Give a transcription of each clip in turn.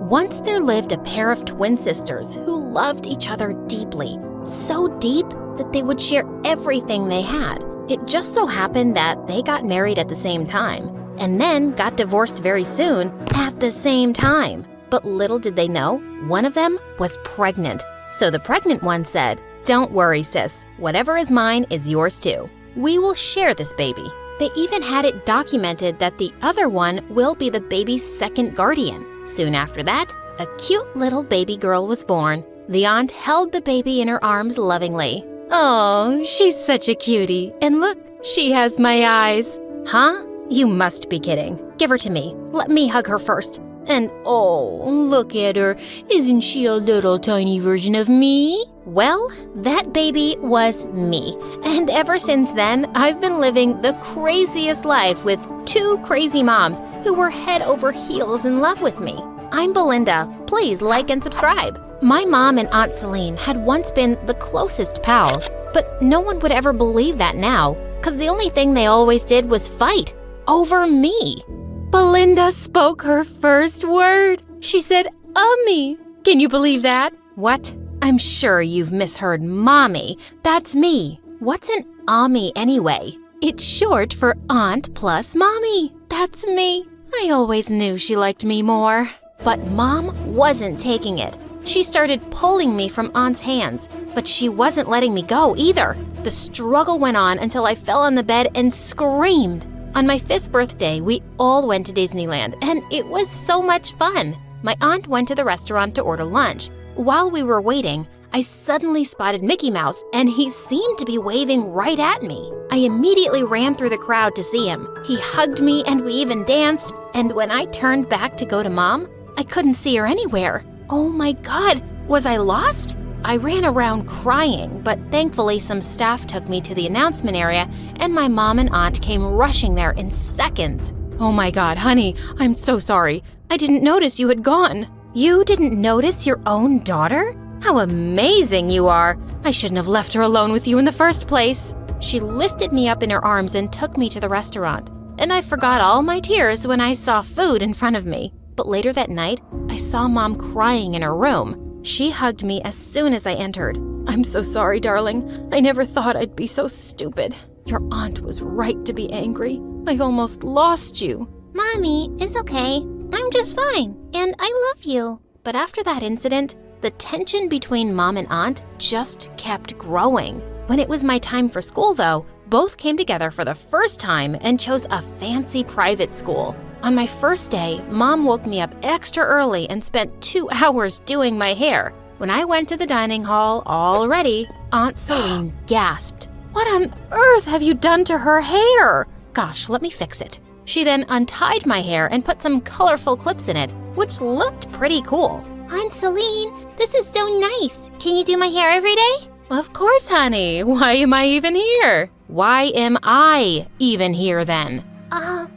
Once there lived a pair of twin sisters who loved each other deeply, so deep that they would share everything they had. It just so happened that they got married at the same time, and then got divorced very soon at the same time. But little did they know, one of them was pregnant. So the pregnant one said, "Don't worry, sis. Whatever is mine is yours too. We will share this baby." They even had it documented that the other one will be the baby's second guardian. Soon after that, a cute little baby girl was born. The aunt held the baby in her arms lovingly. "Oh, she's such a cutie. And look, she has my eyes." "Huh? You must be kidding. Give her to me. Let me hug her first. And oh, look at her. Isn't she a little tiny version of me?" Well, that baby was me. And ever since then, I've been living the craziest life with two crazy moms who were head over heels in love with me. I'm Belinda. Please like and subscribe. My mom and Aunt Celine had once been the closest pals, but no one would ever believe that now, because the only thing they always did was fight over me. Belinda spoke her first word. She said, "Ummy." Can you believe that? What? I'm sure you've misheard mommy. That's me. What's an ummy anyway? It's short for aunt plus mommy. That's me. I always knew she liked me more. But mom wasn't taking it. She started pulling me from aunt's hands, but she wasn't letting me go either. The struggle went on until I fell on the bed and screamed. On my 5th birthday, we all went to Disneyland, and it was so much fun. My aunt went to the restaurant to order lunch. While we were waiting, I suddenly spotted Mickey Mouse, and he seemed to be waving right at me. I immediately ran through the crowd to see him. He hugged me, and we even danced. And when I turned back to go to Mom, I couldn't see her anywhere. Oh my God, was I lost? I ran around crying, but thankfully some staff took me to the announcement area, and my mom and aunt came rushing there in seconds. "Oh my God, honey, I'm so sorry. I didn't notice you had gone." "You didn't notice your own daughter? How amazing you are. I shouldn't have left her alone with you in the first place." She lifted me up in her arms and took me to the restaurant, and I forgot all my tears when I saw food in front of me. But later that night, I saw Mom crying in her room. She hugged me as soon as I entered. "I'm so sorry, darling. I never thought I'd be so stupid. Your aunt was right to be angry. I almost lost you." "Mommy, it's okay. I'm just fine, and I love you." But after that incident, the tension between Mom and Aunt just kept growing. When it was my time for school, though, both came together for the first time and chose a fancy private school. On my first day, Mom woke me up extra early and spent 2 hours doing my hair. When I went to the dining hall, all ready, Aunt Celine gasped. "What on earth have you done to her hair?" "Gosh, let me fix it." She then untied my hair and put some colorful clips in it, which looked pretty cool. "Aunt Celine, this is so nice. Can you do my hair every day?" "Of course, honey. Why am I even here?" "Why am I even here then?"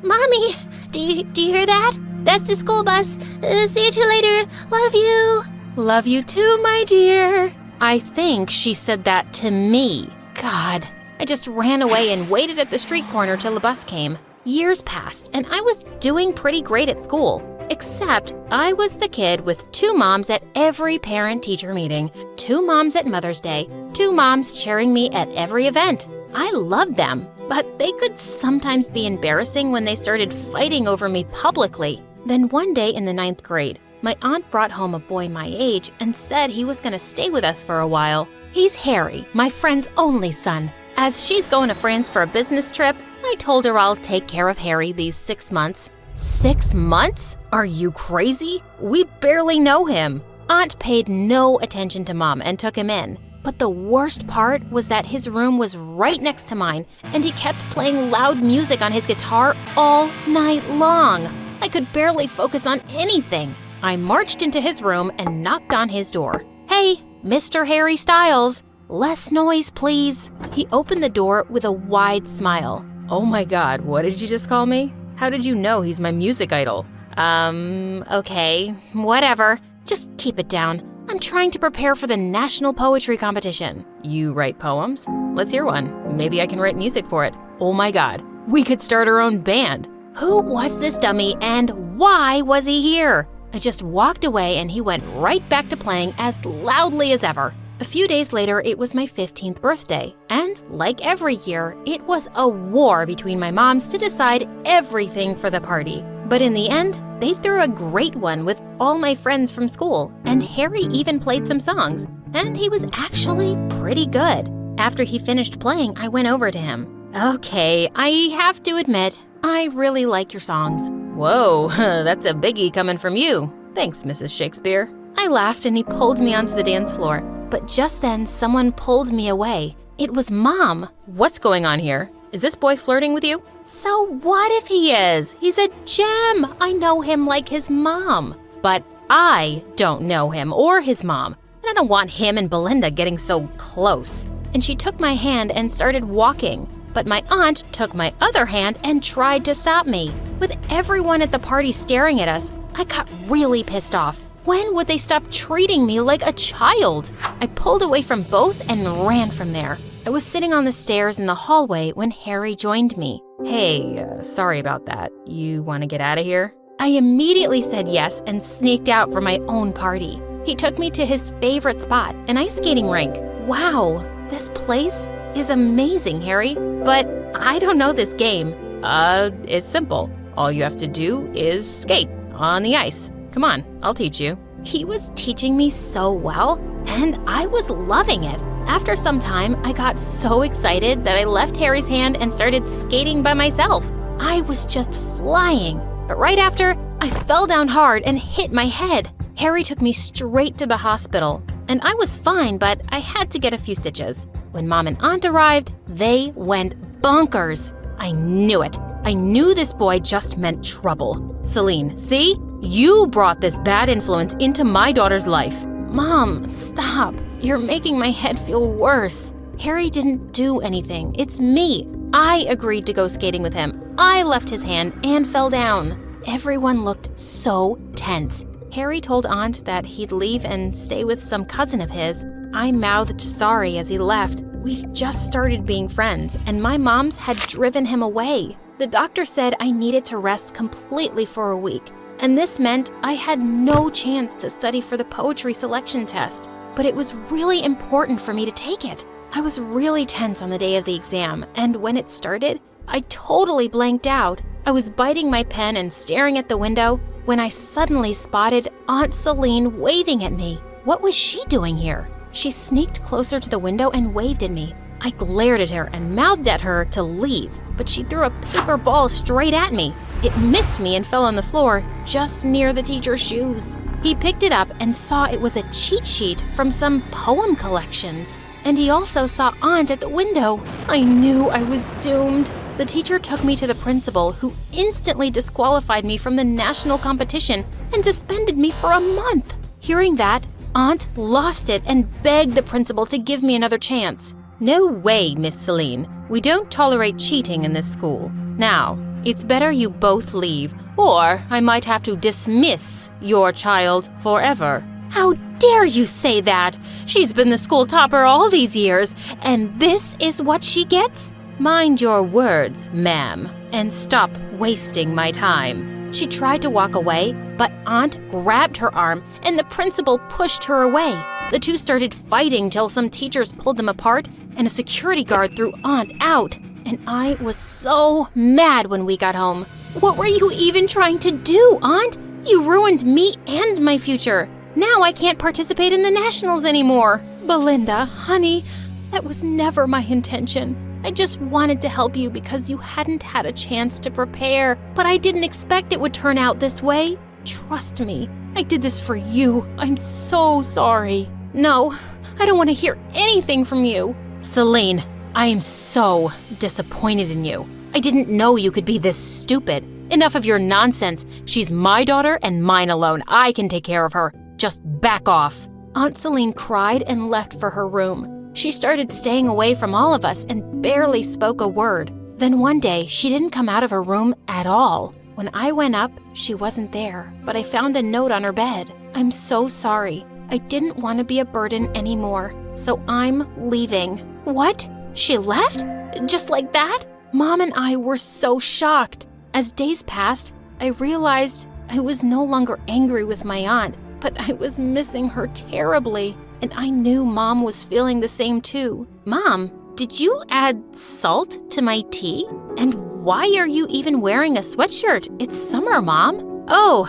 Mommy, do you hear that? That's the school bus. See you two later. Love you." "Love you too, my dear." I think she said that to me. God, I just ran away and waited at the street corner till the bus came. Years passed, and I was doing pretty great at school. Except I was the kid with 2 moms at every parent-teacher meeting, 2 moms at Mother's Day, 2 moms cheering me at every event. I loved them, but they could sometimes be embarrassing when they started fighting over me publicly. Then one day in the 9th grade, my aunt brought home a boy my age and said he was going to stay with us for a while. He's Harry, my friend's only son. As she's going to France for a business trip, I told her I'll take care of Harry these 6 months. 6 months? Are you crazy? We barely know him. Aunt paid no attention to Mom and took him in. But the worst part was that his room was right next to mine, and he kept playing loud music on his guitar all night long. I could barely focus on anything. I marched into his room and knocked on his door. "Hey, Mr. Harry Styles, less noise, please." He opened the door with a wide smile. "Oh my God, what did you just call me? How did you know he's my music idol?" Okay, whatever. Just keep it down. I'm trying to prepare for the National Poetry Competition." "You write poems? Let's hear one. Maybe I can write music for it." "Oh my God, we could start our own band." Who was this dummy and why was he here? I just walked away and he went right back to playing as loudly as ever. A few days later, it was my 15th birthday, and like every year, it was a war between my moms to decide everything for the party. But in the end, they threw a great one with all my friends from school, and Harry even played some songs, and he was actually pretty good. After he finished playing, I went over to him. "Okay, I have to admit, I really like your songs." "Whoa, that's a biggie coming from you. Thanks, Mrs. Shakespeare." I laughed and he pulled me onto the dance floor. But just then, someone pulled me away. It was Mom. "What's going on here? Is this boy flirting with you?" "So what if he is? He's a gem. I know him like his mom." "But I don't know him or his mom. And I don't want him and Belinda getting so close." And she took my hand and started walking. But my aunt took my other hand and tried to stop me. With everyone at the party staring at us, I got really pissed off. When would they stop treating me like a child? I pulled away from both and ran from there. I was sitting on the stairs in the hallway when Harry joined me. "Hey, sorry about that. You want to get out of here?" I immediately said yes and sneaked out for my own party. He took me to his favorite spot, an ice skating rink. "Wow, this place is amazing, Harry, but I don't know this game." It's simple. All you have to do is skate on the ice. Come on, I'll teach you." He was teaching me so well, and I was loving it. After some time, I got so excited that I left Harry's hand and started skating by myself. I was just flying. But right after, I fell down hard and hit my head. Harry took me straight to the hospital, and I was fine, but I had to get a few stitches. When Mom and Aunt arrived, they went bonkers. I knew it. I knew this boy just meant trouble. "Celine, see? You brought this bad influence into my daughter's life." "Mom, stop. You're making my head feel worse. Harry didn't do anything. It's me. I agreed to go skating with him. I left his hand and fell down." Everyone looked so tense. Harry told Aunt that he'd leave and stay with some cousin of his. I mouthed sorry as he left. We'd just started being friends, and my moms had driven him away. The doctor said I needed to rest completely for a week, and this meant I had no chance to study for the poetry selection test. But it was really important for me to take it. I was really tense on the day of the exam, and when it started, I totally blanked out. I was biting my pen and staring at the window when I suddenly spotted Aunt Celine waving at me. What was she doing here? She sneaked closer to the window and waved at me. I glared at her and mouthed at her to leave, but she threw a paper ball straight at me. It missed me and fell on the floor, just near the teacher's shoes. He picked it up and saw it was a cheat sheet from some poem collections. And he also saw Aunt at the window. I knew I was doomed. The teacher took me to the principal, who instantly disqualified me from the national competition and suspended me for a month. Hearing that, Aunt lost it and begged the principal to give me another chance. "No way, Miss Celine. We don't tolerate cheating in this school. Now, it's better you both leave, or I might have to dismiss your child forever." "How dare you say that? She's been the school topper all these years, and this is what she gets?" "Mind your words, ma'am, and stop wasting my time." She tried to walk away, but Aunt grabbed her arm and the principal pushed her away. The two started fighting till some teachers pulled them apart and a security guard threw Aunt out. And I was so mad when we got home. "What were you even trying to do, Aunt? You ruined me and my future. Now I can't participate in the nationals anymore." "Belinda, honey, that was never my intention. I just wanted to help you because you hadn't had a chance to prepare, but I didn't expect it would turn out this way. Trust me, I did this for you. I'm so sorry." "No, I don't want to hear anything from you." "Celine, I am so disappointed in you. I didn't know you could be this stupid. Enough of your nonsense. She's my daughter and mine alone. I can take care of her. Just back off." Aunt Celine cried and left for her room. She started staying away from all of us and barely spoke a word. Then one day, she didn't come out of her room at all. When I went up, she wasn't there, but I found a note on her bed. "I'm so sorry. I didn't want to be a burden anymore, so I'm leaving." "What? She left? Just like that?" Mom and I were so shocked. As days passed, I realized I was no longer angry with my aunt, but I was missing her terribly. And I knew Mom was feeling the same too. Mom, did you add salt to my tea? And why are you even wearing a sweatshirt? It's summer, Mom. Oh,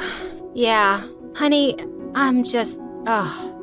yeah. Honey, I'm just...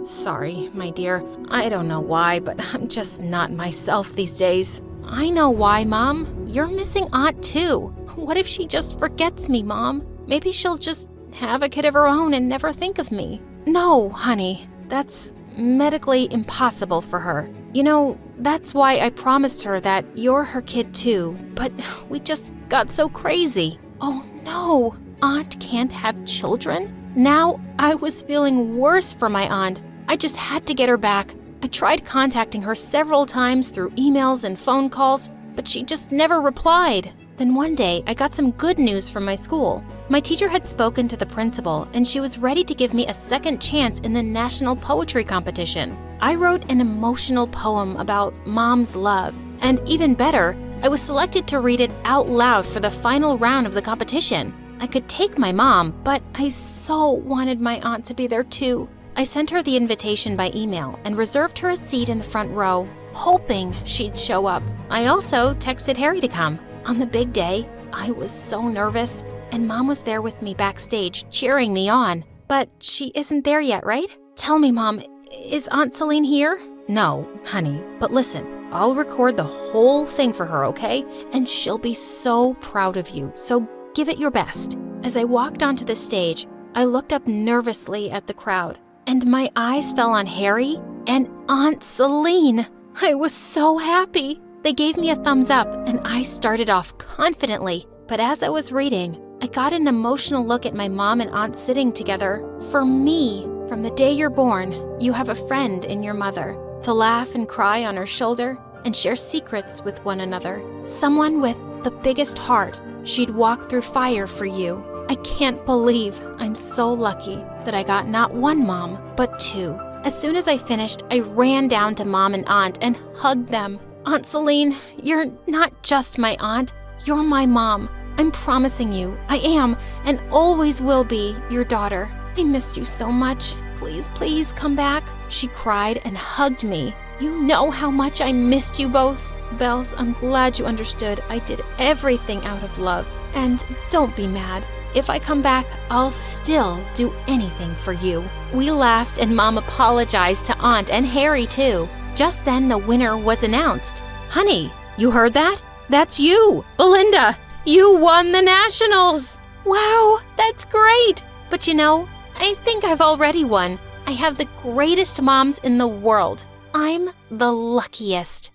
sorry, my dear. I don't know why, but I'm just not myself these days. I know why, Mom. You're missing Aunt too. What if she just forgets me, Mom? Maybe she'll just have a kid of her own and never think of me. No, honey, that's medically impossible for her. You know, that's why I promised her that you're her kid too, but we just got so crazy. Oh no, Aunt can't have children? Now I was feeling worse for my aunt. I just had to get her back. I tried contacting her several times through emails and phone calls, but she just never replied. Then one day, I got some good news from my school. My teacher had spoken to the principal, and she was ready to give me a second chance in the national poetry competition. I wrote an emotional poem about Mom's love, and even better, I was selected to read it out loud for the final round of the competition. I could take my mom, but I so wanted my aunt to be there too. I sent her the invitation by email and reserved her a seat in the front row, hoping she'd show up. I also texted Harry to come. On the big day, I was so nervous, and Mom was there with me backstage, cheering me on. But she isn't there yet, right? Tell me, Mom, is Aunt Celine here? No, honey, but listen, I'll record the whole thing for her, okay? And she'll be so proud of you, so give it your best. As I walked onto the stage, I looked up nervously at the crowd, and my eyes fell on Harry and Aunt Celine. I was so happy. They gave me a thumbs up, and I started off confidently. But as I was reading, I got an emotional look at my mom and aunt sitting together. For me, from the day you're born, you have a friend in your mother, to laugh and cry on her shoulder and share secrets with one another. Someone with the biggest heart. She'd walk through fire for you. I can't believe I'm so lucky that I got not one mom, but two. As soon as I finished, I ran down to Mom and Aunt and hugged them. Aunt Celine, you're not just my aunt, you're my mom. I'm promising you, I am and always will be your daughter. I missed you so much. Please, please come back. She cried and hugged me. You know how much I missed you both. Bells, I'm glad you understood. I did everything out of love. And don't be mad. If I come back, I'll still do anything for you. We laughed and Mom apologized to Aunt and Harry too. Just then the winner was announced. Honey, you heard that? That's you, Belinda. You won the nationals. Wow, that's great. But you know, I think I've already won. I have the greatest moms in the world. I'm the luckiest.